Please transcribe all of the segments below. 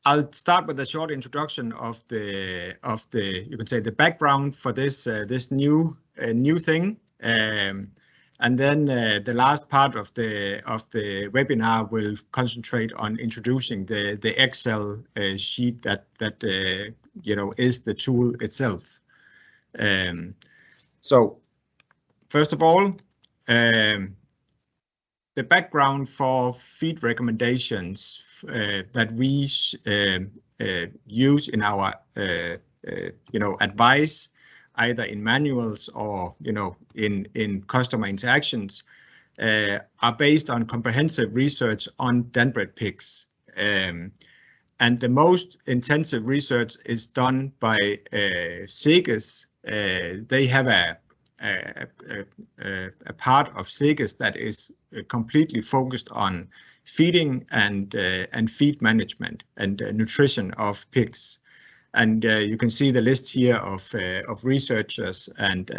I'll start with a short introduction of the you can say the background for this new thing, and then the last part of the webinar will concentrate on introducing the Excel sheet that you know is the tool itself. So first of all, the background for feed recommendations that we use in our you know advice, either in manuals or you know in customer interactions, are based on comprehensive research on Danbred pigs. And the most intensive research is done by SEGES. They have a part of SEGES that is completely focused on feeding and feed management and nutrition of pigs. And you can see the list here of researchers and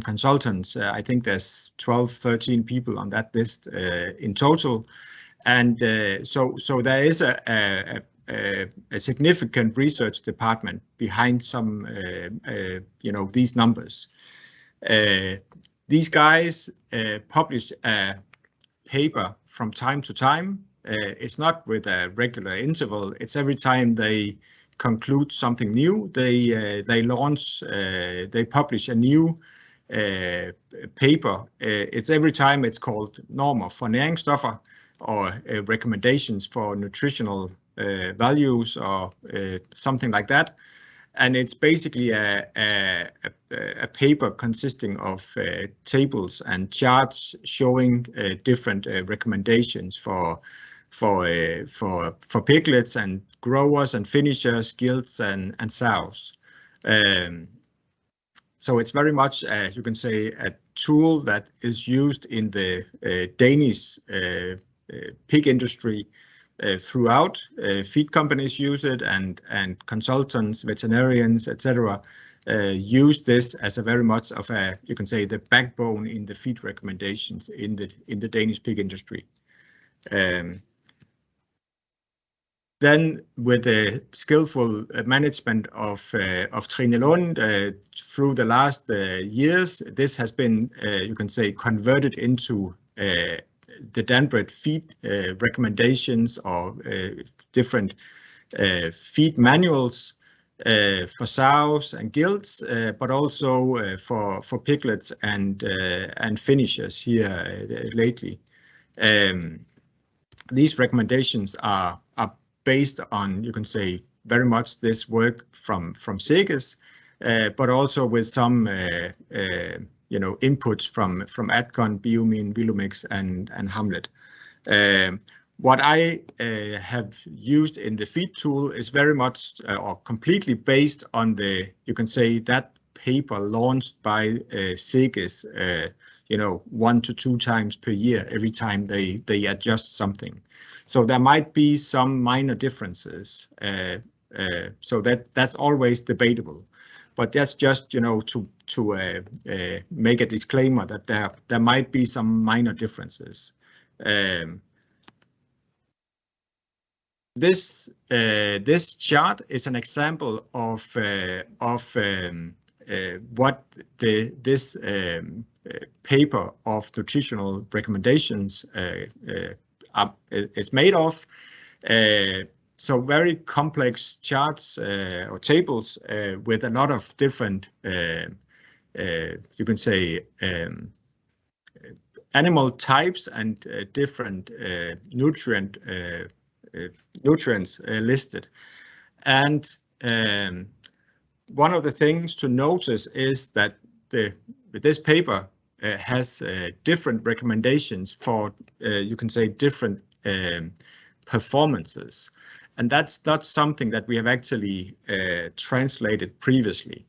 consultants. I think there's 12, 13 people on that list in total. And so there is a significant research department behind some you know these numbers. These guys publish a paper from time to time. It's not with a regular interval. It's every time they conclude something new. They launch. They publish a new paper. It's every time it's called normer for næringsstoffer or recommendations for nutritional values or something like that. And it's basically a paper consisting of tables and charts showing different recommendations for piglets and growers and finishers, gilts and sows. So it's very much, you can say, a tool that is used in the Danish pig industry throughout. Feed companies use it, and consultants, veterinarians, etc. Use this as a very much of a, you can say, the backbone in the feed recommendations in the Danish pig industry. Then, with the skillful management of Trine Lund through the last years, this has been, you can say, converted into the Danbred Feed recommendations or different feed manuals for sows and gilts, but also for piglets and finishers here lately. These recommendations are based on, you can say, very much this work from SEGES, but also with some you know, inputs from Adcon, Biomin, Vilumix, and Hamlet. What I have used in the feed tool is very much or completely based on the, you can say, that paper launched by SEGES, you know, 1 to 2 times per year, every time they adjust something. So there might be some minor differences. So that's always debatable. But that's just, you know, to make a disclaimer that there might be some minor differences. This chart is an example of what this paper of nutritional recommendations is made of. So very complex charts or tables with a lot of different, you can say, animal types and different nutrients listed. And one of the things to notice is that this paper has different recommendations for, you can say, different performances. And that's not something that we have actually translated previously.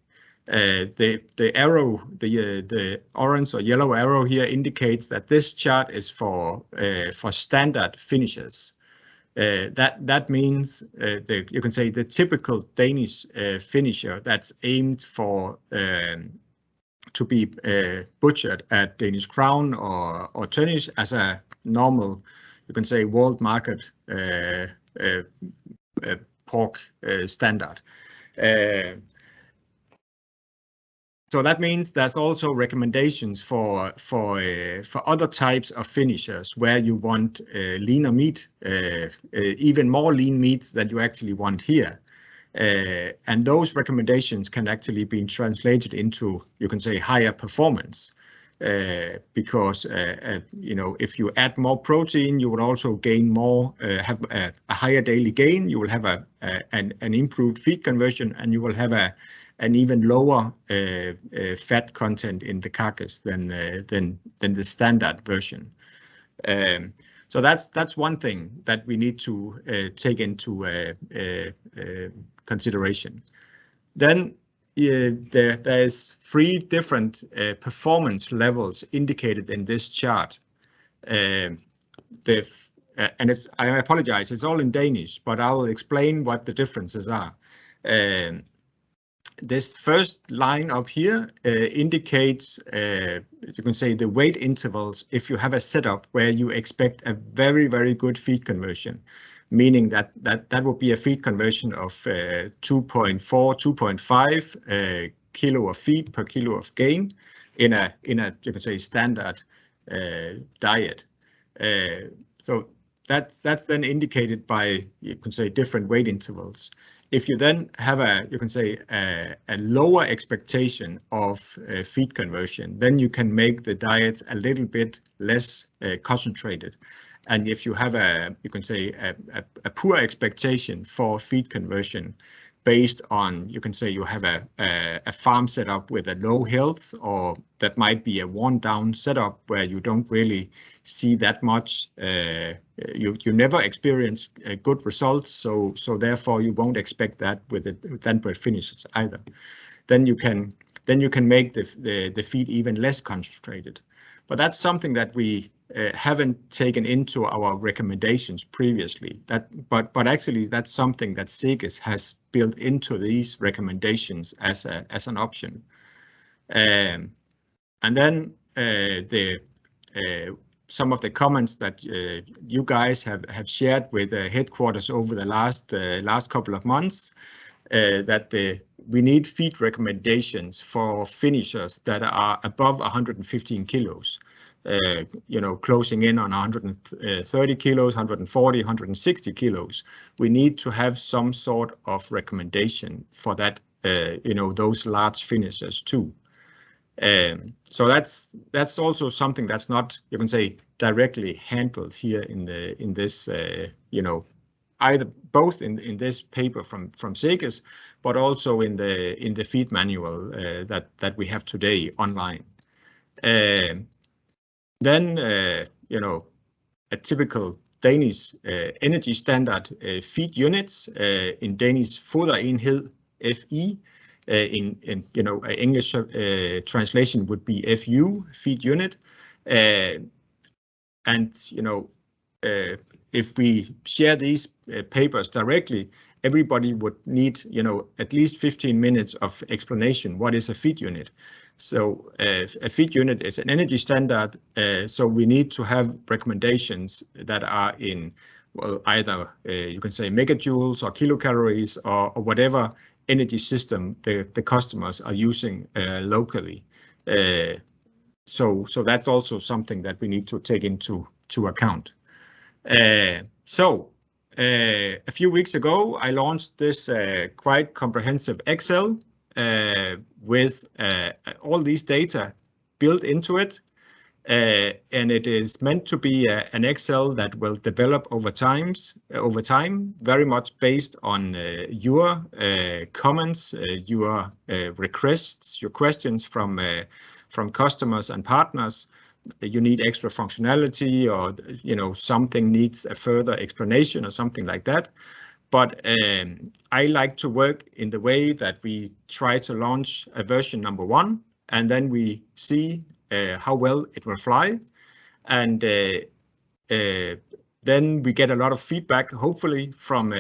The arrow, the orange or yellow arrow here indicates that this chart is for standard finishes. That means you can say the typical Danish finisher that's aimed for to be butchered at Danish Crown or Tønnes as a normal, you can say, world market pork standard. So that means there's also recommendations for other types of finishers where you want leaner meat, even more lean meat than you actually want here. And those recommendations can actually be translated into, you can say, higher performance. Because if you add more protein, you will also gain more, have a higher daily gain. You will have an improved feed conversion, and you will have an even lower fat content in the carcass than the standard version. So that's one thing that we need to take into consideration. Then there's 3 different performance levels indicated in this chart. And I apologize, it's all in Danish, but I'll explain what the differences are. This first line up here indicates, you can say, the weight intervals if you have a setup where you expect a very, very good feed conversion, meaning that would be a feed conversion of 2.4, 2.5 kilo of feed per kilo of gain in a you can say standard diet. So that's then indicated by, you can say, different weight intervals. If you then have a lower expectation of feed conversion, then you can make the diet a little bit less concentrated. And if you have a poor expectation for feed conversion based on, you can say, you have a farm setup with a low health, or that might be a worn down setup where you don't really see that much, you never experience good results, so therefore you won't expect that with the Danbred finishers either. Then you can make the feed even less concentrated. But that's something that we haven't taken into our recommendations previously. But actually that's something that Seges has built into these recommendations as an option. And then some of the comments that you guys have shared with headquarters over the last couple of months, that we need feed recommendations for finishers that are above 115 kilos. Closing in on 130 kilos, 140, 160 kilos. We need to have some sort of recommendation for that, those large finishers too. So that's also something that's not, you can say, directly handled here in this, either both in this paper from Seges, but also in the feed manual that we have today online. Then, a typical Danish energy standard feed units in Danish foderenhed FE, in English translation would be FU, feed unit. If we share these papers directly, everybody would need, at least 15 minutes of explanation. What is a feed unit? So a feed unit is an energy standard. So we need to have recommendations that are in, well, either you can say megajoules or kilocalories or whatever energy system the customers are using locally. So that's also something that we need to take into account. So a few weeks ago, I launched this quite comprehensive Excel with all these data built into it. And it is meant to be an Excel that will develop over time, very much based on your comments, your requests, your questions from customers and partners. You need extra functionality, or something needs a further explanation or something like that. But I like to work in the way that we try to launch a version number 1, and then we see how well it will fly, and then we get a lot of feedback, hopefully from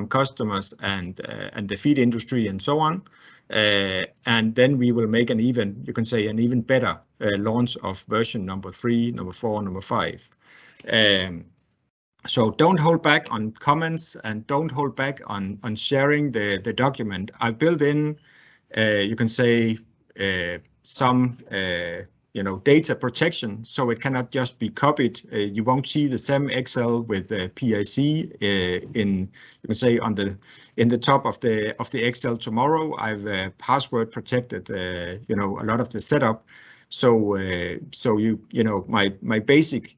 customers and the feed industry and so on, and then we will make an even better launch of version number 3, number 4, number 5. So don't hold back on comments and don't hold back on sharing the document. I've built in, you can say, some data protection, so it cannot just be copied. You won't see the same Excel with PIC in, you can say, in the top of the Excel tomorrow. I've password protected, a lot of the setup. So my basic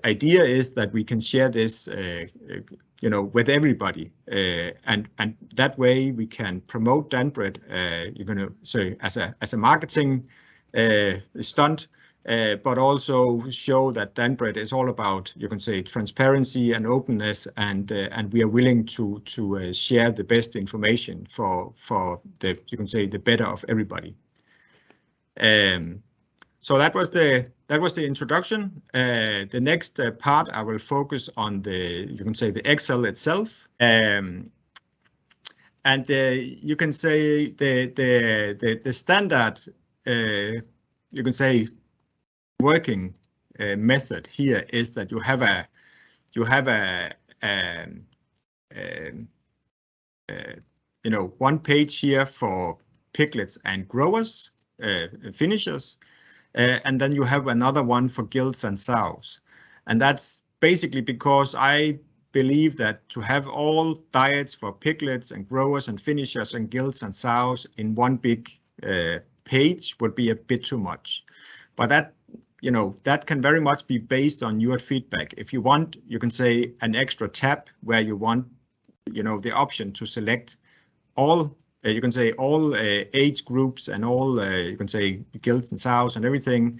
idea is that we can share this, with everybody, and that way we can promote Danbred. You're going to say as a marketing stunt, but also show that Danbred is all about, you can say, transparency and openness, and we are willing to share the best information for the, you can say, the better of everybody. So that was the introduction. The next part, I will focus on you can say, the Excel itself, and you can say the standard, you can say, working method here is that you have one page here for piglets and growers, finishers. And then you have another one for gilts and sows. And that's basically because I believe that to have all diets for piglets and growers and finishers and gilts and sows in one big page would be a bit too much. But that, that can very much be based on your feedback. If you want, you can say, an extra tab where you want, the option to select all, you can say, all age groups and all, you can say, gilts and sows and everything.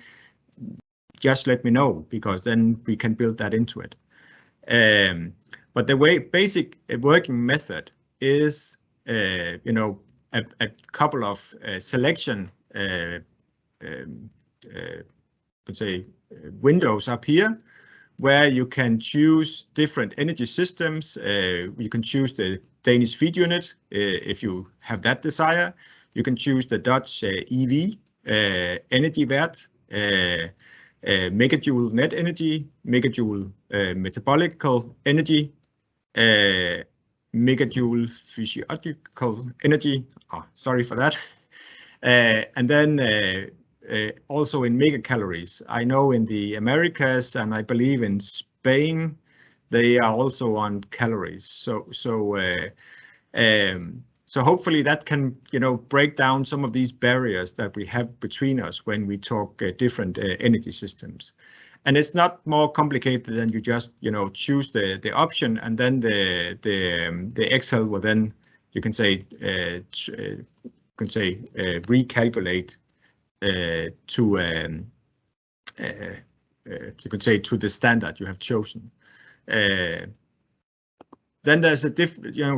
Just let me know, because then we can build that into it. But the basic working method is, a couple of selection, can say, windows up here, where you can choose different energy systems. You can choose the Danish feed unit if you have that desire. You can choose the Dutch EV, energy wert, megajoule net energy, megajoule metabolical energy, megajoule physiological energy. Oh, sorry for that. And then also in megacalories. I know in the Americas, and I believe in Spain, they are also on calories. So hopefully that can, break down some of these barriers that we have between us when we talk different energy systems. And it's not more complicated than you just, choose the option, and then the Excel will then, you can say, recalculate to you could say, to the standard you have chosen. Then there's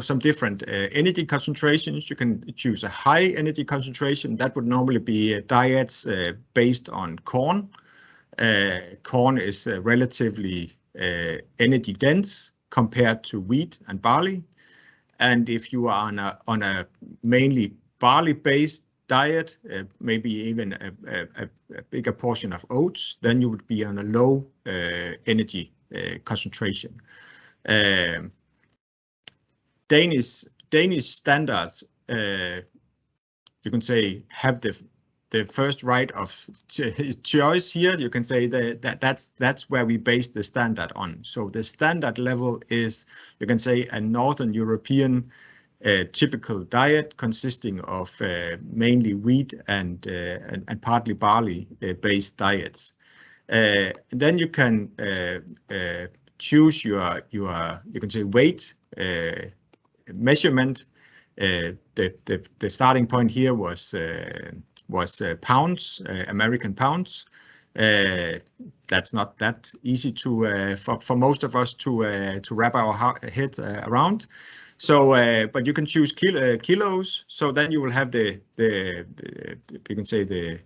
some different energy concentrations. You can choose a high energy concentration. That would normally be diets based on corn. Corn is relatively energy dense compared to wheat and barley. And if you are on a mainly barley-based diet, maybe even a bigger portion of oats, then you would be on a low energy concentration. Danish standards, you can say, have the first right of choice here. You can say that's where we base the standard on. So the standard level is, you can say, a Northern European typical diet consisting of mainly wheat and partly barley based diets. Then you can choose your you can say, weight measurement. The starting point here was pounds, American pounds. That's not that easy to for most of us to wrap our head around. So, but you can choose kilos. So then you will have the you can say, the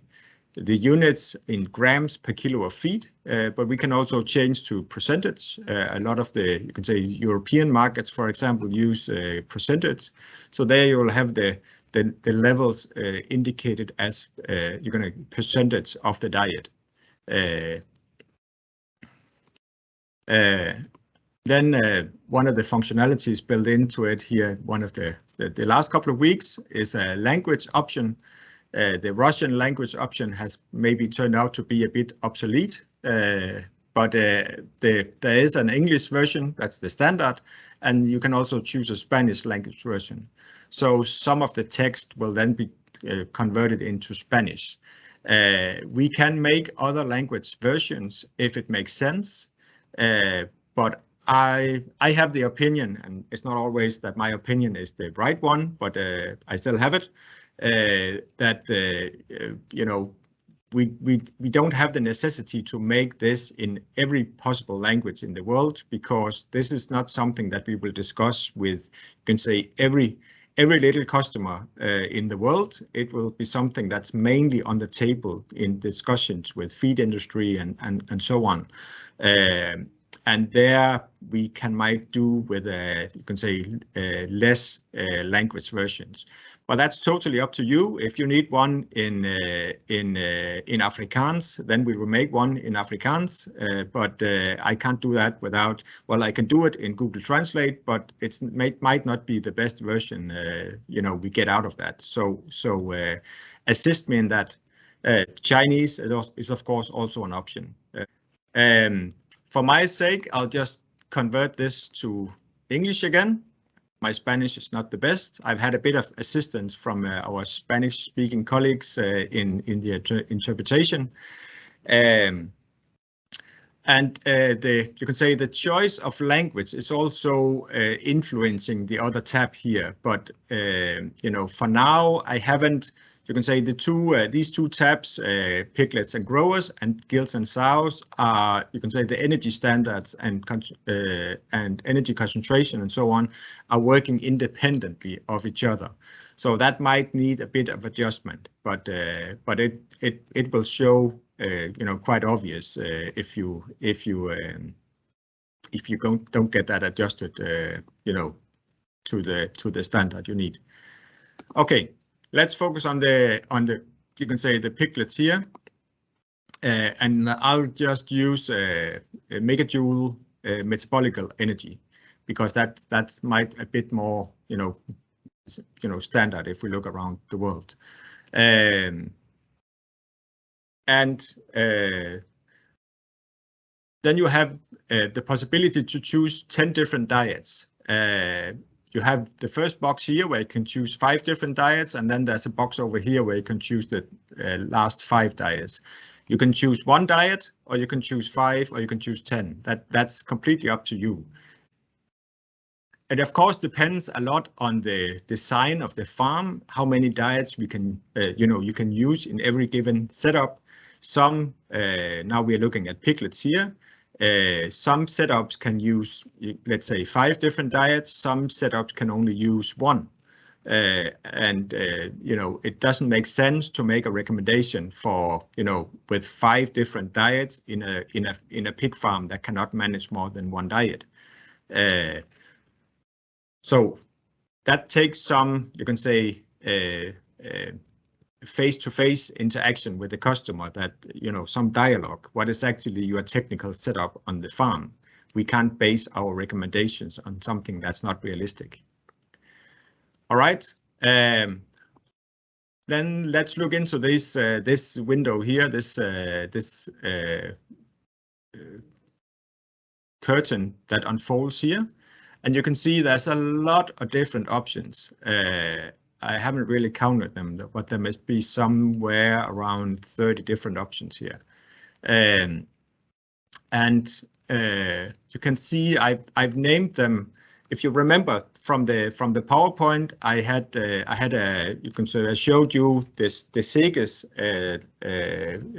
units in grams per kilo of feed. But we can also change to percentage. A lot of the, you can say, European markets, for example, use percentage. So there you will have the levels indicated as you're going to percentage of the diet. Then one of the functionalities built into it here, one of the last couple of weeks, is a language option. The Russian language option has maybe turned out to be a bit obsolete, but there is an English version, that's the standard, and you can also choose a Spanish language version. So some of the text will then be converted into Spanish. We can make other language versions if it makes sense, but I have the opinion, and it's not always that my opinion is the right one, but I still have it, that you know, we don't have the necessity to make this in every possible language in the world, because this is not something that we will discuss with, you can say, every little customer in the world. It will be something that's mainly on the table in discussions with feed industry and so on. And there we might do with you can say less language versions, but that's totally up to you. If you need one in Afrikaans, then we will make one in Afrikaans. But I can't do that without. Well, I can do it in Google Translate, but it might not be the best version. You know, we get out of that. So assist me in that. Chinese is of course also an option. For my sake, I'll just convert this to English again. My Spanish is not the best. I've had a bit of assistance from our Spanish-speaking colleagues in the interpretation. You can say the choice of language is also influencing the other tab here. But you know, for now, I haven't. You can say these two tabs, piglets and growers, and gills and sows, are, you can say, the energy standards and energy concentration and so on are working independently of each other. So that might need a bit of adjustment, but it will show, you know, quite obvious if you don't get that adjusted, you know, to the standard you need. Okay. Let's focus on the you can say the piglets here, and I'll just use a megajoule metabolical energy, because that's might a bit more you know standard if we look around the world, and then you have the possibility to choose 10 different diets. You have the first box here where you can choose 5 different diets, and then there's a box over here where you can choose the last 5 diets. You can choose 1 diet, or you can choose 5, or you can choose 10. That's completely up to you. It of course depends a lot on the design of the farm, how many diets we can you can use in every given setup. Some now we are looking at piglets here. Some setups can use, let's say, 5 different diets. Some setups can only use 1, and you know, it doesn't make sense to make a recommendation for with 5 different diets in a pig farm that cannot manage more than 1 diet. So that takes some, you can say, face-to-face interaction with the customer, that some dialogue. What is actually your technical setup on the farm? We can't base our recommendations on something that's not realistic. All right, then let's look into this window here, this curtain that unfolds here, and you can see there's a lot of different options. I haven't really counted them, but there must be somewhere around 30 different options here. And you can see I've named them. If you remember from the PowerPoint, I had you can say I showed you the SEGES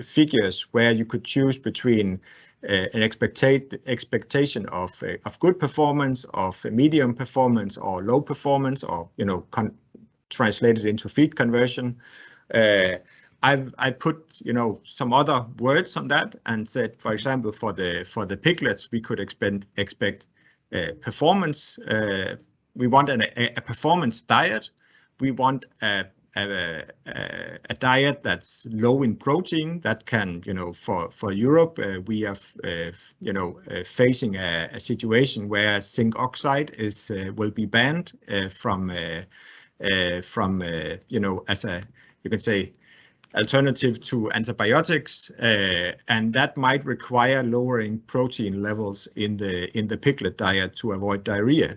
figures where you could choose between an expectation of good performance, of medium performance, or low performance, or translated into feed conversion. I put some other words on that and said, for example, for the piglets, we could expect performance. We want a performance diet. We want a a diet that's low in protein, that can, for Europe, we are, facing a situation where zinc oxide will be banned from, as a, you can say, alternative to antibiotics, and that might require lowering protein levels in the piglet diet to avoid diarrhea.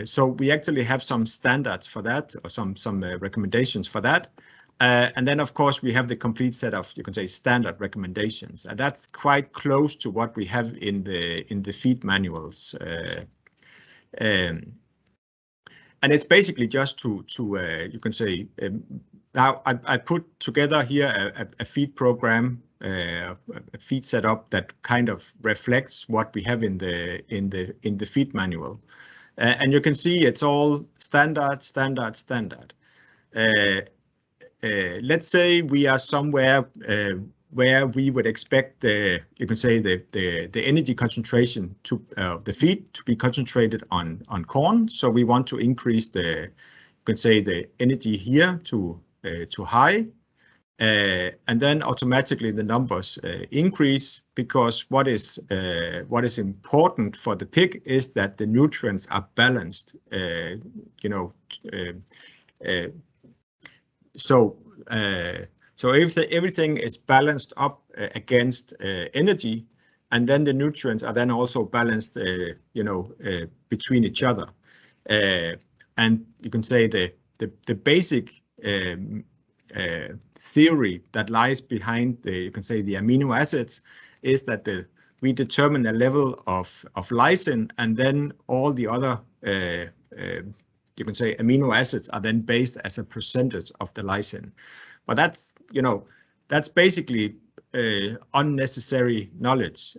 So we actually have some standards for that, or some recommendations for that. And then, of course, we have the complete set of, you can say, standard recommendations, and that's quite close to what we have in the feed manuals. And it's basically just to you can say, now I put together here a feed program, a feed setup that kind of reflects what we have in the feed manual, and you can see it's all standard. Let's say we are somewhere where we would expect you can say the energy concentration to the feed to be concentrated on corn. So we want to increase you can say the energy here to high, and then automatically the numbers increase, because what is important for the pig is that the nutrients are balanced. So if everything is balanced up against energy, and then the nutrients are then also balanced, between each other, and you can say the basic theory that lies behind you can say the amino acids is that we determine a level of lysine, and then all the other you can say amino acids are then based as a percentage of the lysine. But that's basically unnecessary knowledge.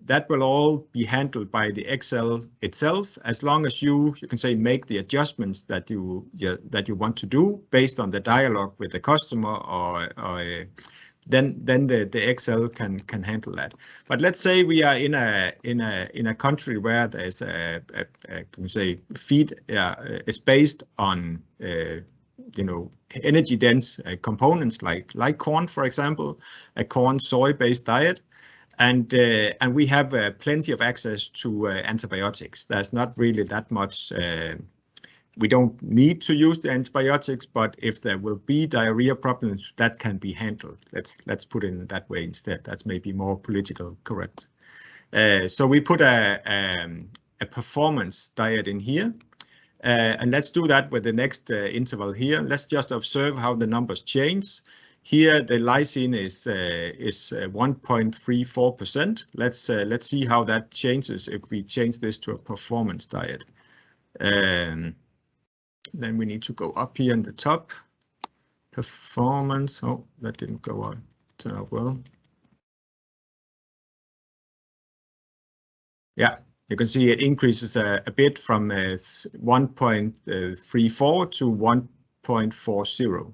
That will all be handled by the Excel itself, as long as you can say make the adjustments that you want to do based on the dialogue with the customer, or then the Excel can handle that. But let's say we are in a country where there's can say feed is based on energy dense components like corn, for example, a corn soy based diet, and we have plenty of access to antibiotics. There's not really that much. We don't need to use the antibiotics, but if there will be diarrhea problems, that can be handled. Let's put it in that way instead. That's maybe more politically correct. So we put a performance diet in here. And let's do that with the next interval here. Let's just observe how the numbers change. Here the lysine is 1.34%. Let's see how that changes if we change this to a performance diet. Then we need to go up here in the top. Performance. Oh, that didn't turn out well. Yeah. You can see it increases a bit from 1.34 to 1.40.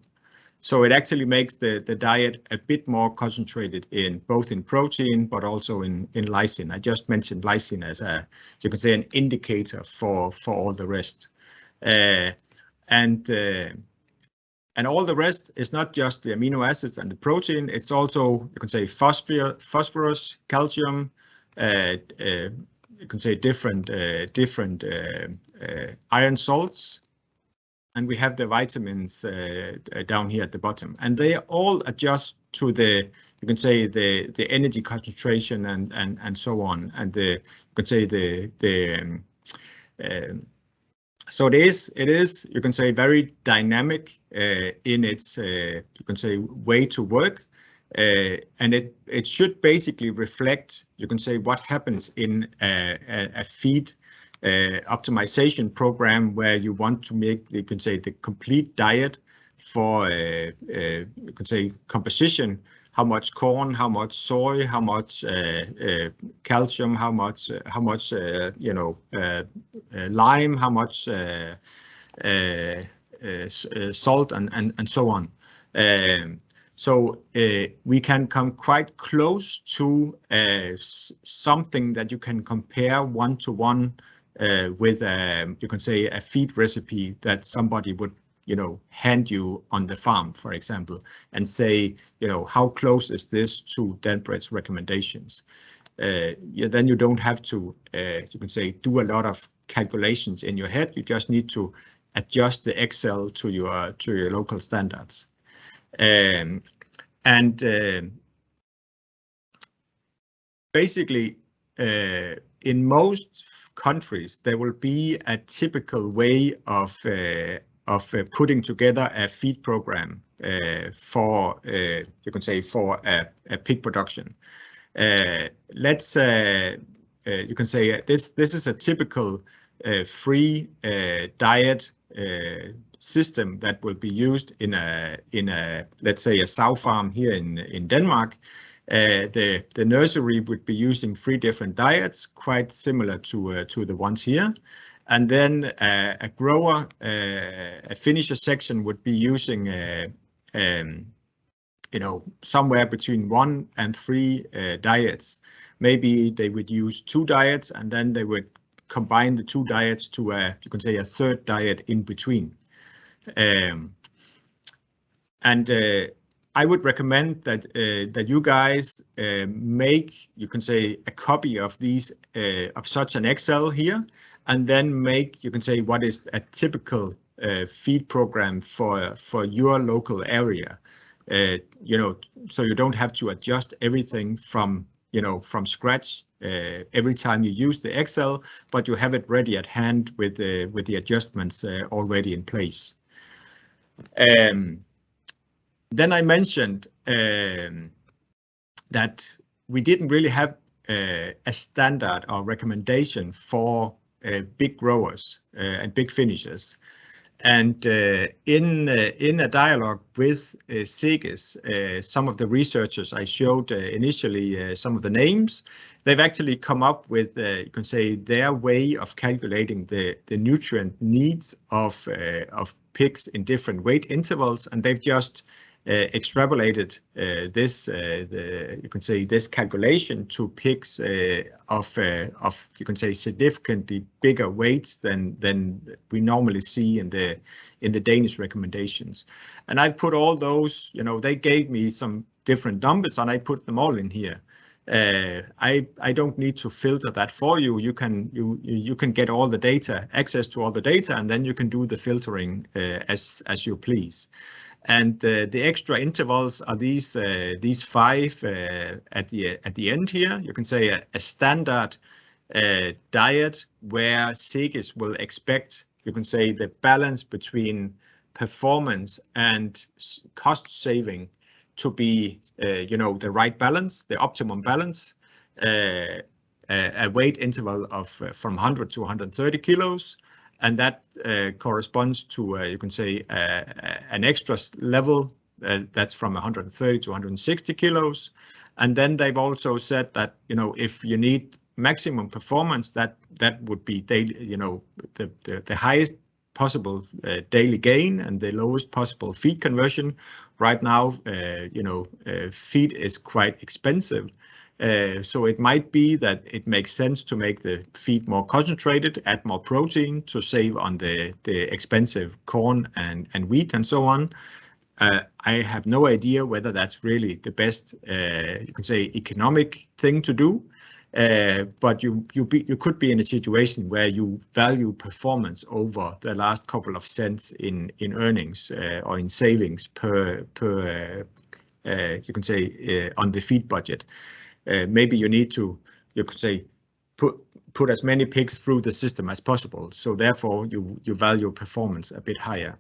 So it actually makes the diet a bit more concentrated both in protein, but also in lysine. I just mentioned lysine as you can say, an indicator for all the rest. And all the rest is not just the amino acids and the protein. It's also, you can say, phosphorus, calcium, you can say different iron salts, and we have the vitamins down here at the bottom, and they all adjust to you can say the energy concentration and so on, and you can say so it is you can say very dynamic in its you can say way to work. And it should basically reflect, you can say, what happens in a feed optimization program where you want to make, you can say, the complete diet for you can say composition, how much corn, how much soy, how much calcium, how much lime, how much salt, and so on. So we can come quite close to something that you can compare one-to-one with you can say a feed recipe that somebody would hand you on the farm, for example, and say, how close is this to Danbred's recommendations? Then you don't have to, you can say, do a lot of calculations in your head. You just need to adjust the Excel to your local standards. Basically, in most countries, there will be a typical way of putting together a feed program for you can say for a pig production. Let's you can say this is a typical free diet system that will be used in a let's say a sow farm here in Denmark. The nursery would be using 3 different diets, quite similar to the ones here. And then a grower, a finisher section would be using somewhere between 1 and 3 diets. Maybe they would use 2 diets, and then they would combine the 2 diets to you can say a 3rd diet in between. I would recommend that you guys make, you can say, a copy of these of such an Excel here, and then make, you can say, what is a typical feed program for your local area. So you don't have to adjust everything from scratch every time you use the Excel, but you have it ready at hand with the adjustments already in place. Then I mentioned that we didn't really have a standard or recommendation for big growers and big finishers. And in a dialogue with Segis, some of the researchers I showed initially some of the names, they've actually come up with, you can say, their way of calculating the nutrient needs of pigs in different weight intervals, and they've just extrapolated this, you can say, this calculation to pigs of you can say significantly bigger weights than we normally see in the Danish recommendations. And I put all those, they gave me some different numbers, and I put them all in here. I don't need to filter that for you. You can get all the data, access to all the data, and then you can do the filtering as you please. And the extra intervals are these 5 at the end here. You can say a standard diet where Segis will expect, you can say, the balance between performance and cost saving to be, the right balance, the optimum balance. A weight interval of from 100 to 130 kilos. And that corresponds to, you can say, an extra level that's from 130 to 160 kilos. And then they've also said that, if you need maximum performance, that would be daily, the highest possible daily gain and the lowest possible feed conversion. Right now, feed is quite expensive. So it might be that it makes sense to make the feed more concentrated, add more protein to save on the expensive corn and wheat and so on. I have no idea whether that's really the best, you can say, economic thing to do. But you could be in a situation where you value performance over the last couple of cents in earnings or in savings per you can say on the feed budget. Maybe you need to, you could say, put as many pigs through the system as possible. So therefore, you value performance a bit higher.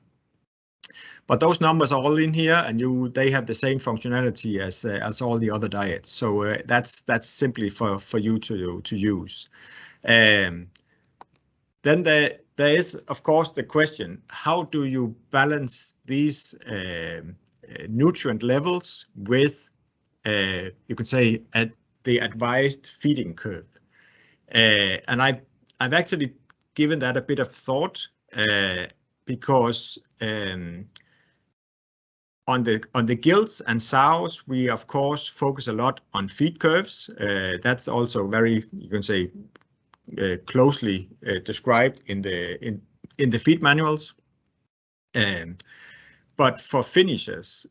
But those numbers are all in here, and they have the same functionality as all the other diets. So that's simply for you to use. Then there is, of course, the question: how do you balance these nutrient levels with, you could say, at the advised feeding curve? And I've actually given that a bit of thought because on the gilts and sows, we of course focus a lot on feed curves. That's also very, you can say, closely described in the feed manuals. But for finishers,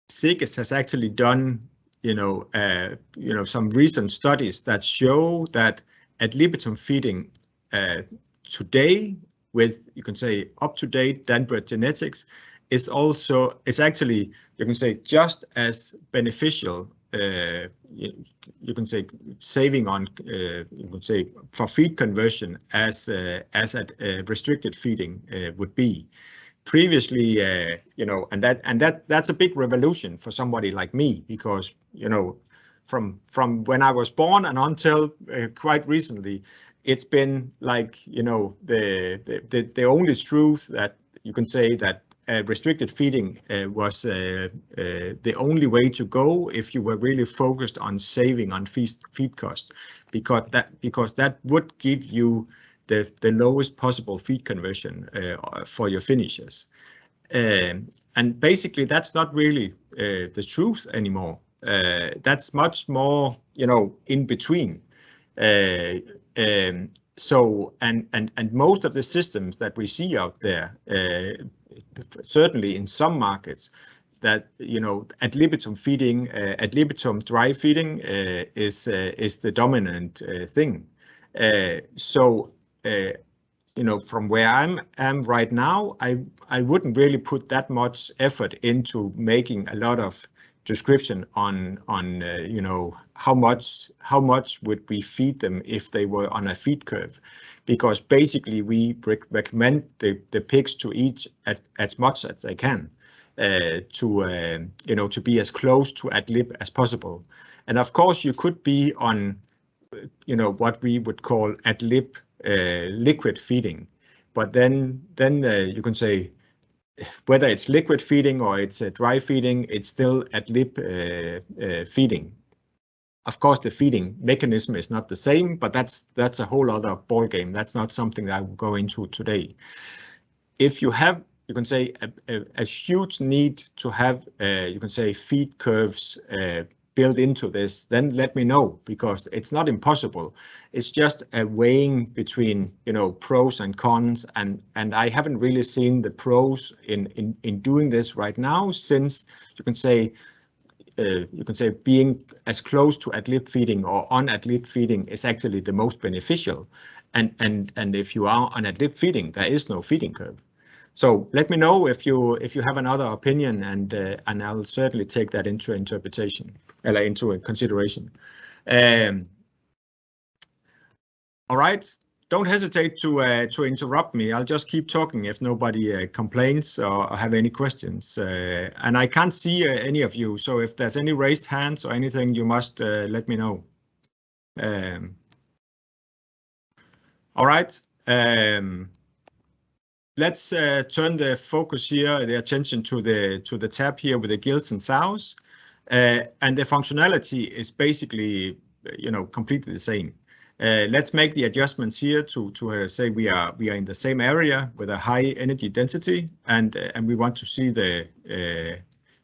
SIGES has actually done, some recent studies that show that ad libitum feeding today, with, you can say, up-to-date Danbred genetics, is actually, you can say, just as beneficial. You can say saving on, you can say, for feed conversion as restricted feeding would be. Previously, and that's a big revolution for somebody like me, because from when I was born and until quite recently, it's been like the only truth that you can say that restricted feeding was the only way to go if you were really focused on saving on feed cost, because that would give you the lowest possible feed conversion for your finishers. And basically, that's not really the truth anymore. That's much more, in between. So, and most of the systems that we see out there, certainly in some markets, that ad libitum feeding, ad libitum dry feeding is the dominant thing. So, from where I'm right now, I wouldn't really put that much effort into making a lot of description on how much would we feed them if they were on a feed curve, because basically we recommend the pigs to eat as much as they can to be as close to ad lib as possible. And of course you could be on what we would call ad lib liquid feeding, but then you can say whether it's liquid feeding or it's dry feeding, it's still ad lib feeding. Of course, the feeding mechanism is not the same, but that's a whole other ball game. That's not something that I will go into today. If you have, you can say, a huge need to have, you can say, feed curves built into this, then let me know, because it's not impossible. It's just a weighing between, pros and cons, and I haven't really seen the pros in doing this right now, since you can say being as close to ad lib feeding or on ad lib feeding is actually the most beneficial. And if you are on ad lib feeding, there is no feeding curve. So let me know if you have another opinion, and I'll certainly take that into into consideration. All right, don't hesitate to interrupt me. I'll just keep talking if nobody complains or have any questions. And I can't see any of you, so if there's any raised hands or anything, you must let me know. All right. Let's turn the focus here, the attention to the tab here with the gilts and sows, and the functionality is basically, completely the same. Let's make the adjustments here to say we are in the same area with a high energy density, and we want to see the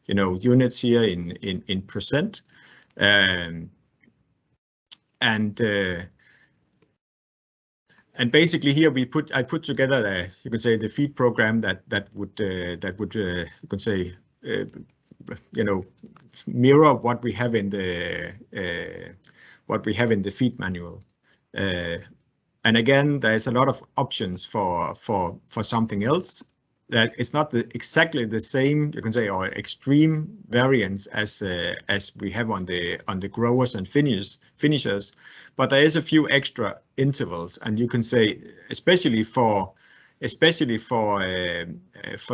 units here in percent, and basically here I put together you can say the feed program that would you can say mirror what we have in the feed manual. And again, there's a lot of options for something else that it's not exactly the same, you can say, or extreme variance as we have on the growers and finishers, but there is a few extra intervals, and you can say especially for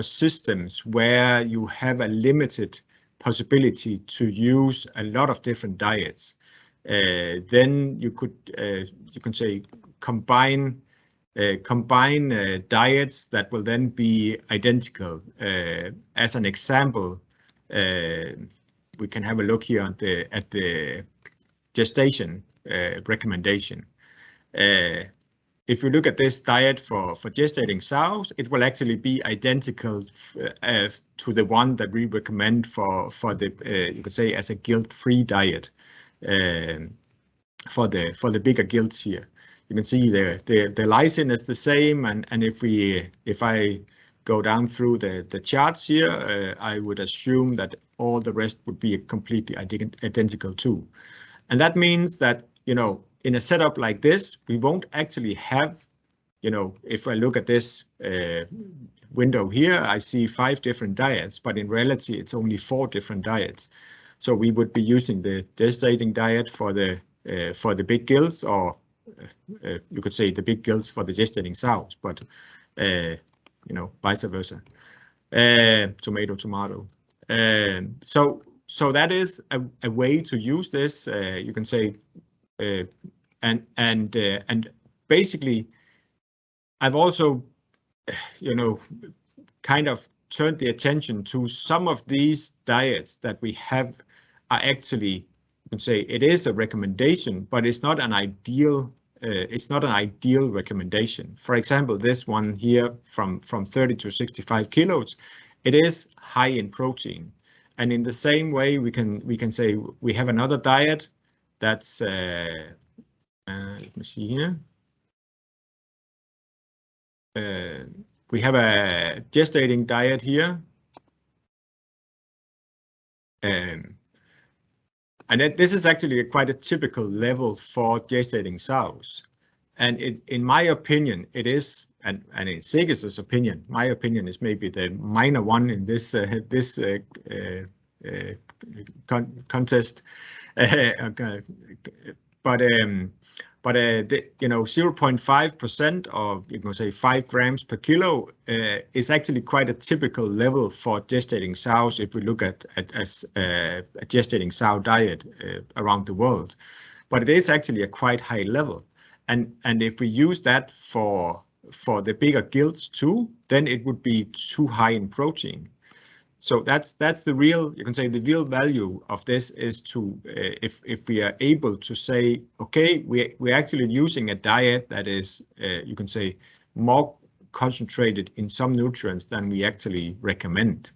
systems where you have a limited possibility to use a lot of different diets, then you could you can say combine diets that will then be identical. As an example, we can have a look here at the gestation recommendation. If you look at this diet for gestating sows, it will actually be identical to the one that we recommend for the you could say as a guilt-free diet. for the bigger gilts here. You can see the lysine is the same, and if I go down through the charts here, I would assume that all the rest would be completely identical too. And that means that, in a setup like this, we won't actually have, if I look at this window here, I see 5 different diets, but in reality, it's only 4 different diets. So we would be using the gestating diet for the big gilts, or you could say the big gilts for the gestating sows, but vice versa. Tomato. So that is a way to use this. You can say, and basically, I've also, kind of turned the attention to some of these diets that we have are actually, you can say, it is a recommendation, but it's not an ideal. It's not an ideal recommendation. For example, this one here from 30 to 65 kilos, it is high in protein. And in the same way, we can say we have another diet that's let me see here. We have a gestating diet here. And this is actually quite a typical level for gestating sows. And in my opinion, it is, and in Sigurd's opinion, my opinion is maybe the minor one in this contest. But 0.5%, or you can say 5 grams per kilo, is actually quite a typical level for gestating sows if we look at a gestating sow diet around the world. But it is actually a quite high level, and if we use that for the bigger gilts too, then it would be too high in protein. So that's the real, you can say, the real value of this is to if we are able to say, okay, we're actually using a diet that is, you can say, more concentrated in some nutrients than we actually recommend.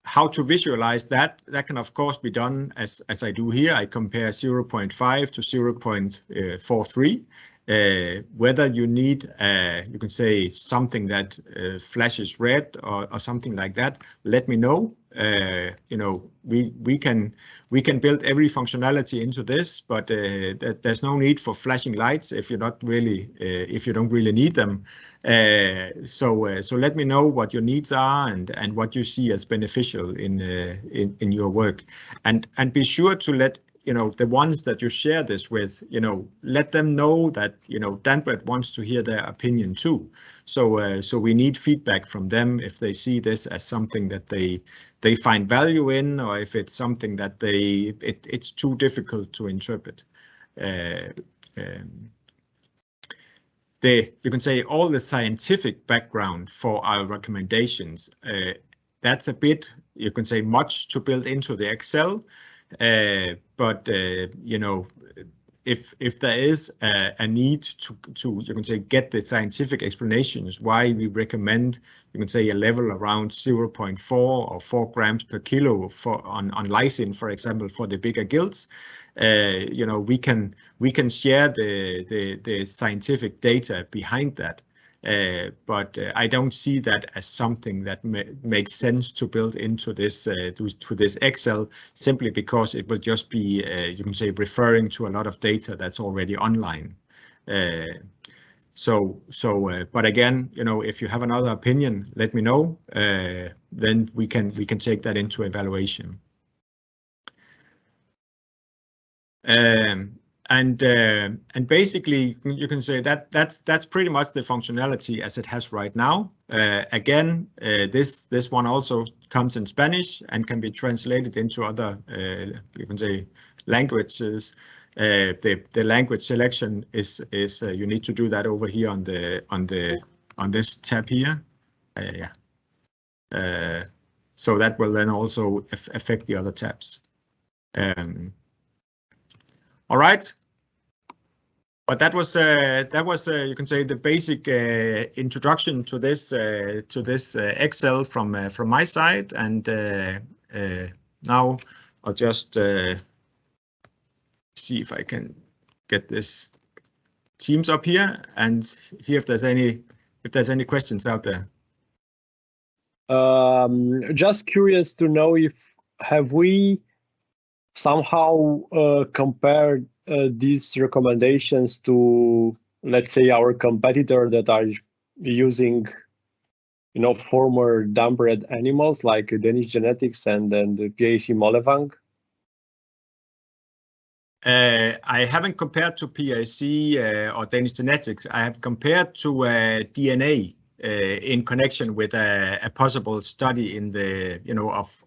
How to visualize that can of course be done as I do here. I compare 0.5 to 0.43. Whether you need, you can say, something that flashes red or something like that, let me know. We can build every functionality into this, but there's no need for flashing lights if you're not really, if you don't really need them. So let me know what your needs are and what you see as beneficial in your work, and be sure to let the ones that you share this with, let them know that, Danbred wants to hear their opinion too. So we need feedback from them if they see this as something that they find value in, or if it's something that it's too difficult to interpret. You can say all the scientific background for our recommendations, that's a bit, you can say, much to build into the Excel. But if there is a need to you can say get the scientific explanations why we recommend, you can say, a level around 0.4 or 4 grams per kilo on lysine, for example, for the bigger gilts, we can share the scientific data behind that. But I don't see that as something that makes sense to build into this to this Excel, simply because it will just be, you can say, referring to a lot of data that's already online. But again, if you have another opinion, let me know. Then we can take that into evaluation. And basically, you can say that that's pretty much the functionality as it has right now. Again, this one also comes in Spanish and can be translated into other, you can say, languages. The language selection is you need to do that over here on this tab here. So that will then also affect the other tabs. All right, but that was you can say the basic introduction to this Excel from my side, and now I'll just see if I can get this Teams up here and hear if there's any questions out there. Just curious to know if have we somehow compared these recommendations to, let's say, our competitor that are using, former Danbred animals like Danish Genetics and the PAC Mollevang? I haven't compared to PAC or Danish Genetics. I have compared to DNA in connection with a possible study in the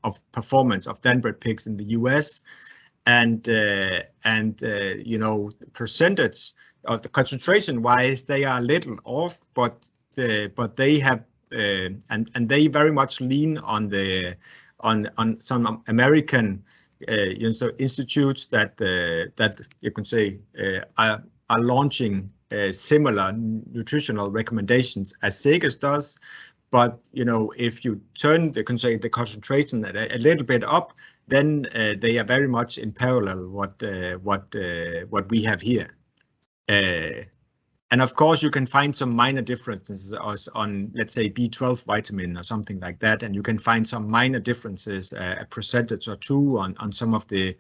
of performance of Danbred pigs in the US, and percentage of the concentration wise they are a little off, but they have and they very much lean on some American institutes that you can say are launching similar nutritional recommendations as Seges does, but if you turn the concentration a little bit up, then they are very much in parallel what we have here. And of course, you can find some minor differences on, let's say, B12 vitamin or something like that, and you can find some minor differences, a percentage or two on some of the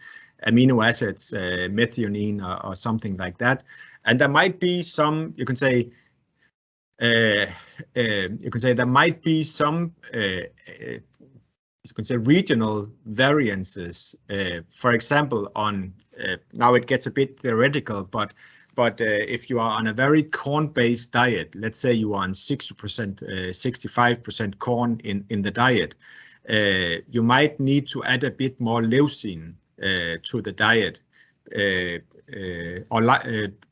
amino acids, methionine or something like that. And there might be some, you can say there might be some, you can say regional variances. For example, on now it gets a bit theoretical, but if you are on a very corn-based diet, let's say you are on 60%, 65% corn in the diet, you might need to add a bit more leucine to the diet,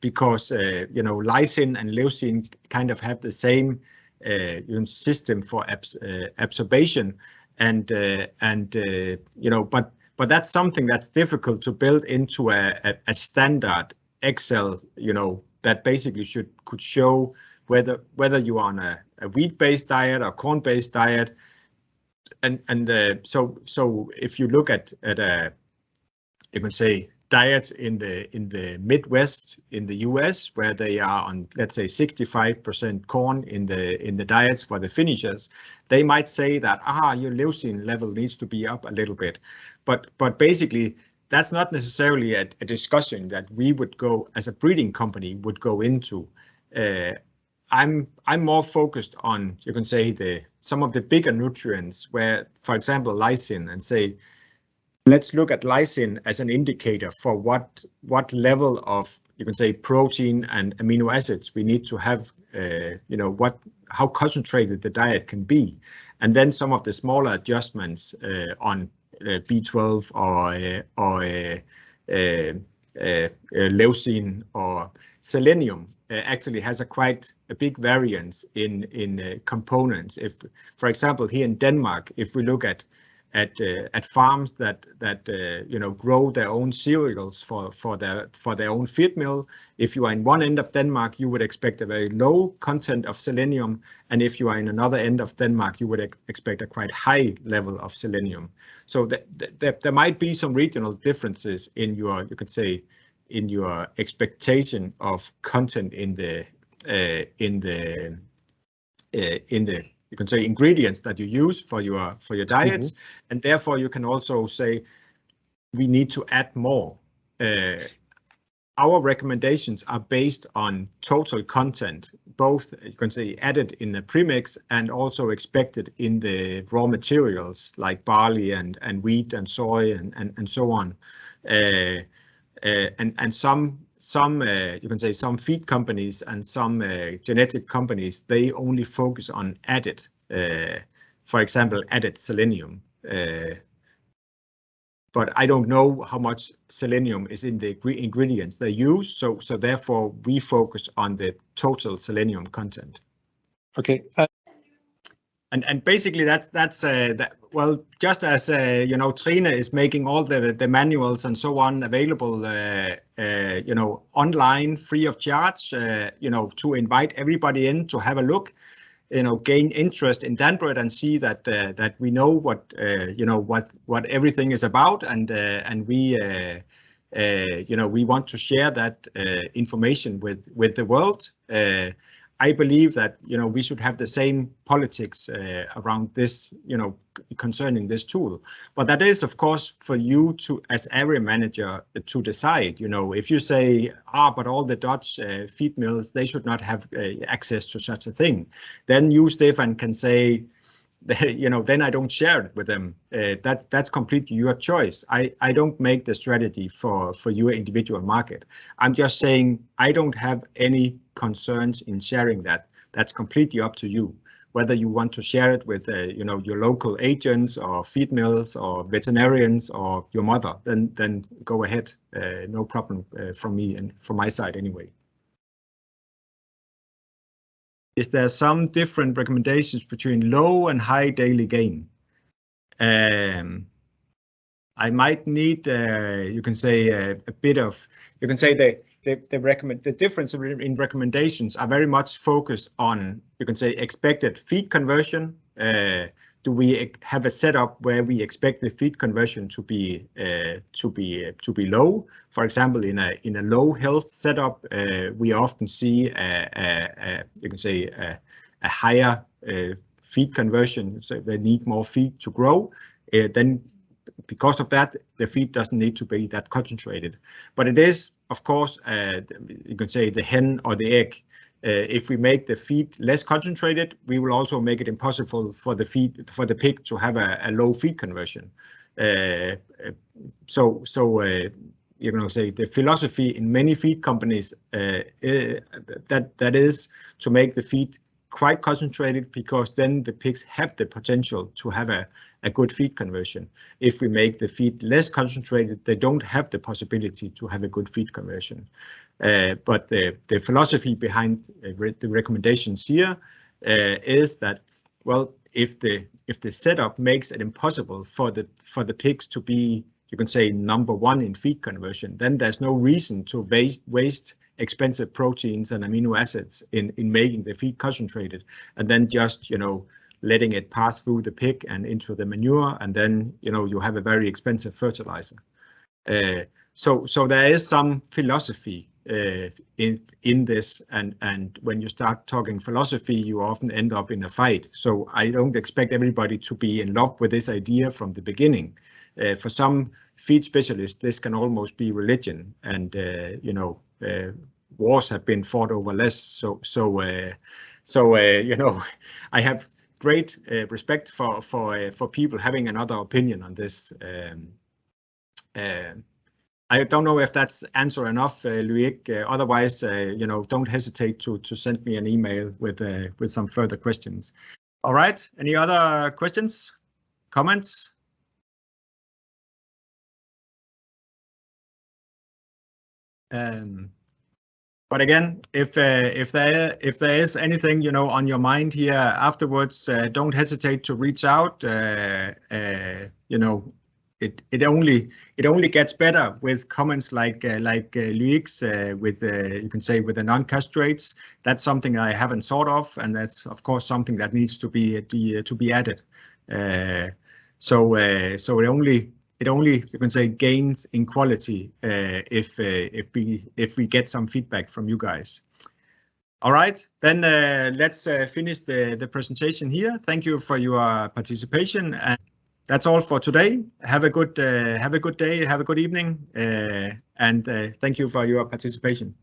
because lysine and leucine kind of have the same system for absorption, but that's something that's difficult to build into a standard Excel, that basically could show whether you are on a wheat-based diet or corn-based diet, so if you look at you can say diets in the Midwest in the US, where they are on, let's say, 65% corn in the diets for the finishers, they might say that your leucine level needs to be up a little bit, but basically that's not necessarily a discussion that we would go as a breeding company would go into. I'm more focused on, you can say, some of the bigger nutrients where, for example, lysine, and say, let's look at lysine as an indicator for what level of, you can say, protein and amino acids we need to have, how concentrated the diet can be, and then some of the smaller adjustments on B12 or leucine or selenium actually has quite a big variance in components. If, for example, here in Denmark, if we look at farms that grow their own cereals for their own feed mill, if you are in one end of Denmark, you would expect a very low content of selenium, and if you are in another end of Denmark, you would expect a quite high level of selenium. So there might be some regional differences in your, you could say, in your expectation of content in the you can say ingredients that you use for your diets, and therefore you can also say we need to add more. Our recommendations are based on total content, both, you can say, added in the premix and also expected in the raw materials like barley and wheat and soy and so on. And some you can say some feed companies and some genetic companies, they only focus on added, for example, added selenium. But I don't know how much selenium is in the ingredients they use, so therefore we focus on the total selenium content. Okay. And basically that's that. Well, just as Trine is making all the manuals and so on available, online free of charge, to invite everybody in to have a look. gain interest in Danbred and see that that we know what what everything is about, and we we want to share that information with the world. I believe that we should have the same politics around this, concerning this tool. But that is, of course, for you to, as area manager, to decide. If you say, but all the Dutch feed mills, they should not have access to such a thing, then you, Stefan, can say, then I don't share it with them. That's completely your choice. I don't make the strategy for your individual market. I'm just saying I don't have any concerns in sharing that. That's completely up to you. Whether you want to share it with your local agents or feed mills or veterinarians or your mother, then go ahead. No problem from me and from my side anyway. Is there some different recommendations between low and high daily gain? I might need, you can say, a bit of, you can say the difference in recommendations are very much focused on, you can say, expected feed conversion. Do we have a setup where we expect the feed conversion to be low? For example, in a low health setup, we often see you can say a higher feed conversion, so they need more feed to grow. Then, because of that, the feed doesn't need to be that concentrated. But it is, of course, you can say the hen or the egg. If we make the feed less concentrated, we will also make it impossible for the pig to have a low feed conversion. So you know, say the philosophy in many feed companies that is to make the feed quite concentrated, because then the pigs have the potential to have a good feed conversion. If we make the feed less concentrated, they don't have the possibility to have a good feed conversion. But the philosophy behind the recommendations here is that, well, if the setup makes it impossible for the pigs to be, you can say, number one in feed conversion, then there's no reason to waste expensive proteins and amino acids in making the feed concentrated, and then just, you know, letting it pass through the pig and into the manure, and then, you know, you have a very expensive fertilizer. So there is some philosophy in this, and when you start talking philosophy, you often end up in a fight. So I don't expect everybody to be in love with this idea from the beginning. For some feed specialists, this can almost be religion, and you know, wars have been fought over less. So you know, I have great respect for people having another opinion on this. I don't know if that's answer enough, Luik. Otherwise, you know, don't hesitate to send me an email with some further questions. All right. Any other questions, comments? But again, if there is anything, you know, on your mind here afterwards, don't hesitate to reach out. You know, it only gets better with comments like Luik's with you can say with the non-castrates. That's something I haven't thought of, and that's of course something that needs to be added. So it only you can say gains in quality if we get some feedback from you guys. All right, then let's finish the presentation here. Thank you for your participation, and that's all for today. Have a good day, have a good evening, and thank you for your participation.